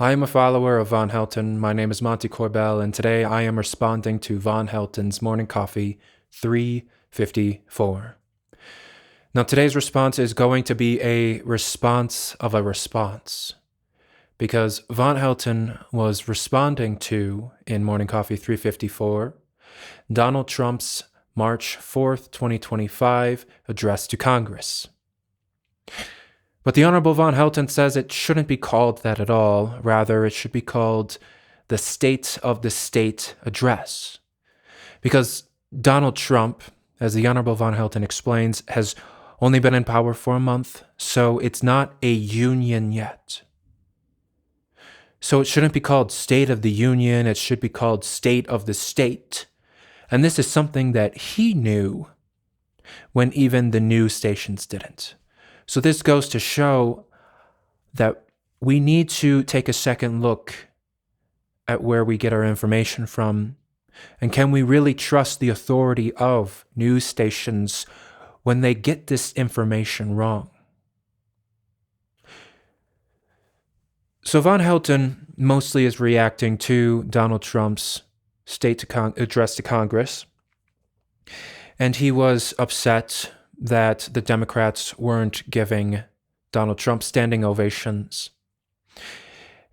I am a follower of Von Helton. My name is Monty Corbell, and today I am responding to Von Helton's Morning Coffee 354. Now, today's response is going to be a response of a response, because Von Helton was responding to, in Morning Coffee 354, Donald Trump's March 4th, 2025 address to Congress. But the Honorable Von Helton says it shouldn't be called that at all. Rather, it should be called the State of the State Address. Because Donald Trump, as the Honorable Von Helton explains, has only been in power for a month, so it's not a union yet. So it shouldn't be called State of the Union, it should be called State of the State. And this is something that he knew when even the news stations didn't. So this goes to show that we need to take a second look at where we get our information from. And can we really trust the authority of news stations when they get this information wrong? So Von Helton mostly is reacting to Donald Trump's address to Congress. And he was upset that the Democrats weren't giving Donald Trump standing ovations.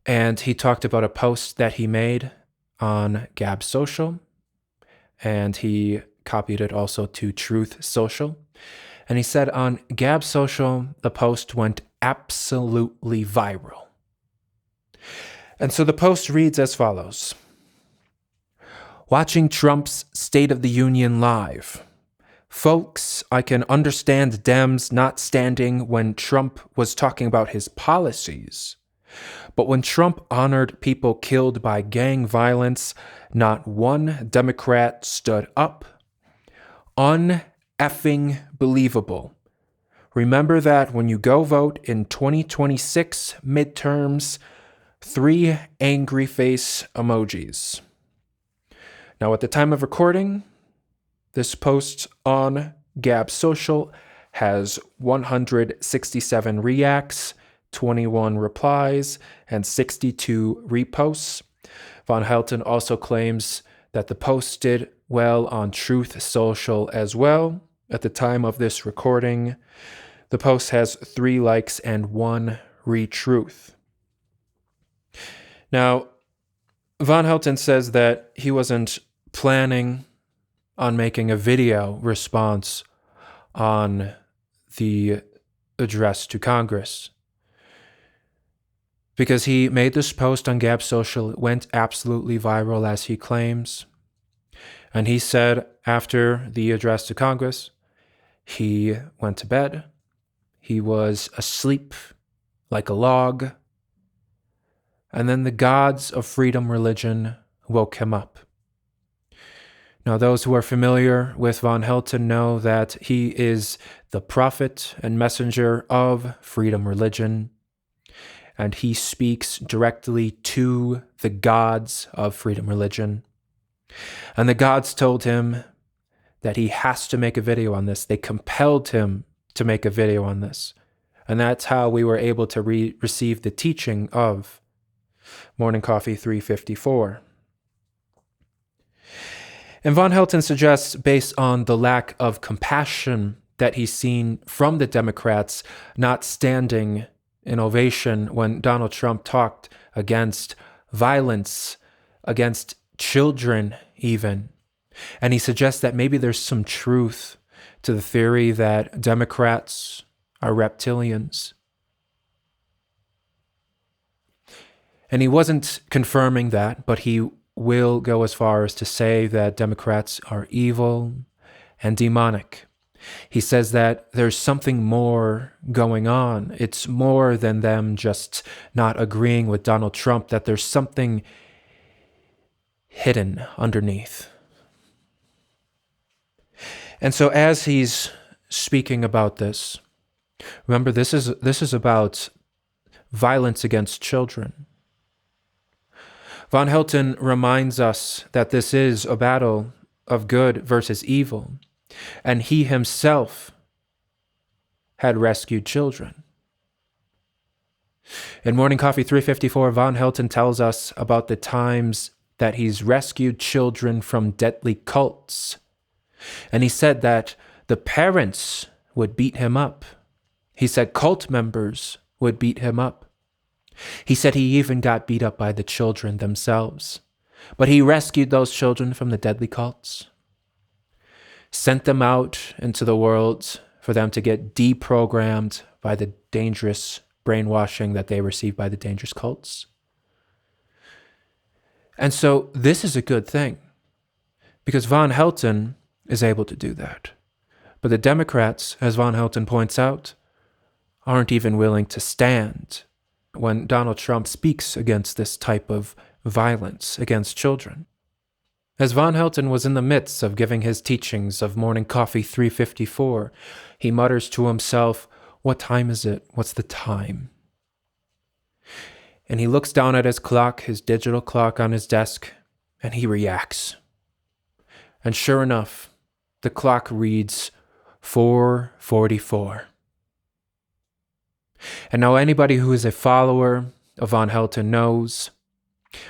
And he talked about a post that he made on Gab Social, and he copied it also to Truth Social. And he said on Gab Social, the post went absolutely viral. And so the post reads as follows: watching Trump's State of the Union live. Folks, I can understand Dems not standing when Trump was talking about his policies. But when Trump honored people killed by gang violence, not one Democrat stood up. Un-effing believable. Remember that when you go vote in 2026 midterms, 3 angry face emojis. Now, at the time of recording, this post on Gab Social has 167 reacts, 21 replies, and 62 reposts. Von Helton also claims that the post did well on Truth Social as well. At the time of this recording, the post has 3 likes and 1 retruth. Now, Von Helton says that he wasn't planning on making a video response on the address to Congress, because he made this post on Gab Social. It went absolutely viral, as he claims. And he said after the address to Congress, he went to bed. He was asleep like a log. And then the gods of freedom religion woke him up. Now, those who are familiar with Von Helton know that he is the prophet and messenger of freedom religion, and he speaks directly to the gods of freedom religion. And the gods told him that he has to make a video on this. They compelled him to make a video on this. And that's how we were able to receive the teaching of Morning Coffee 354. And Von Helton suggests, based on the lack of compassion that he's seen from the Democrats not standing in ovation when Donald Trump talked against violence, against children even. And he suggests that maybe there's some truth to the theory that Democrats are reptilians. And he wasn't confirming that, but he will go as far as to say that Democrats are evil and demonic. He says that there's something more going on. It's more than them just not agreeing with Donald Trump, that there's something hidden underneath. And so as he's speaking about this, remember, this is about violence against children. Von Helton reminds us that this is a battle of good versus evil, and he himself had rescued children. In Morning Coffee 354, Von Helton tells us about the times that he's rescued children from deadly cults. And he said that the parents would beat him up. He said cult members would beat him up. He said he even got beat up by the children themselves. But he rescued those children from the deadly cults, sent them out into the world for them to get deprogrammed by the dangerous brainwashing that they received by the dangerous cults. And so this is a good thing, because Von Helton is able to do that. But the Democrats, as Von Helton points out, aren't even willing to stand when Donald Trump speaks against this type of violence against children. As Von Helton was in the midst of giving his teachings of Morning Coffee 354, he mutters to himself, "What time is it? What's the time?" And he looks down at his clock, his digital clock on his desk, and he reacts. And sure enough, the clock reads 4:44. And now anybody who is a follower of Von Helton knows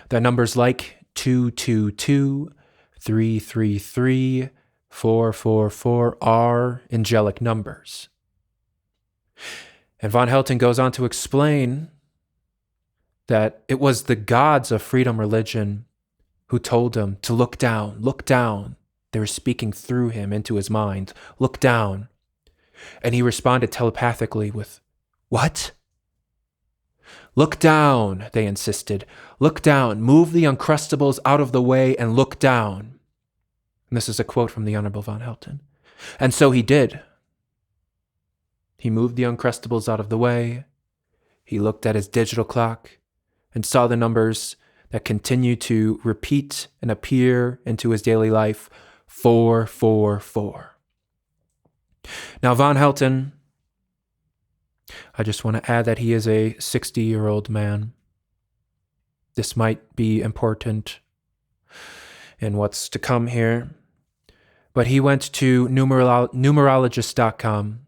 that numbers like 222, 333, 444 are angelic numbers. And Von Helton goes on to explain that it was the gods of freedom religion who told him to look down, look down. They were speaking through him into his mind, look down. And he responded telepathically with, "What?" "Look down," they insisted. "Look down. Move the Uncrustables out of the way and look down." And this is a quote from the Honorable Von Helton. And so he did. He moved the Uncrustables out of the way. He looked at his digital clock and saw the numbers that continue to repeat and appear into his daily life, 444. Now, Von Helton, I just want to add that he is a 60-year-old man. This might be important in what's to come here. But he went to numerologist.com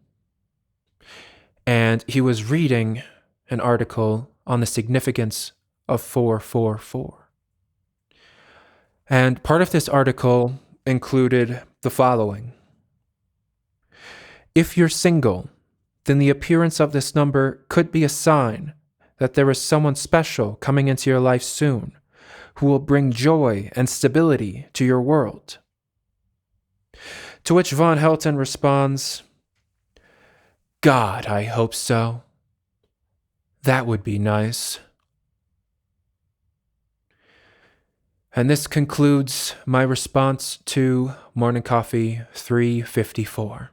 and he was reading an article on the significance of 444. And part of this article included the following. If you're single, then the appearance of this number could be a sign that there is someone special coming into your life soon who will bring joy and stability to your world. To which Von Helton responds, "God, I hope so. That would be nice." And this concludes my response to Morning Coffee 354.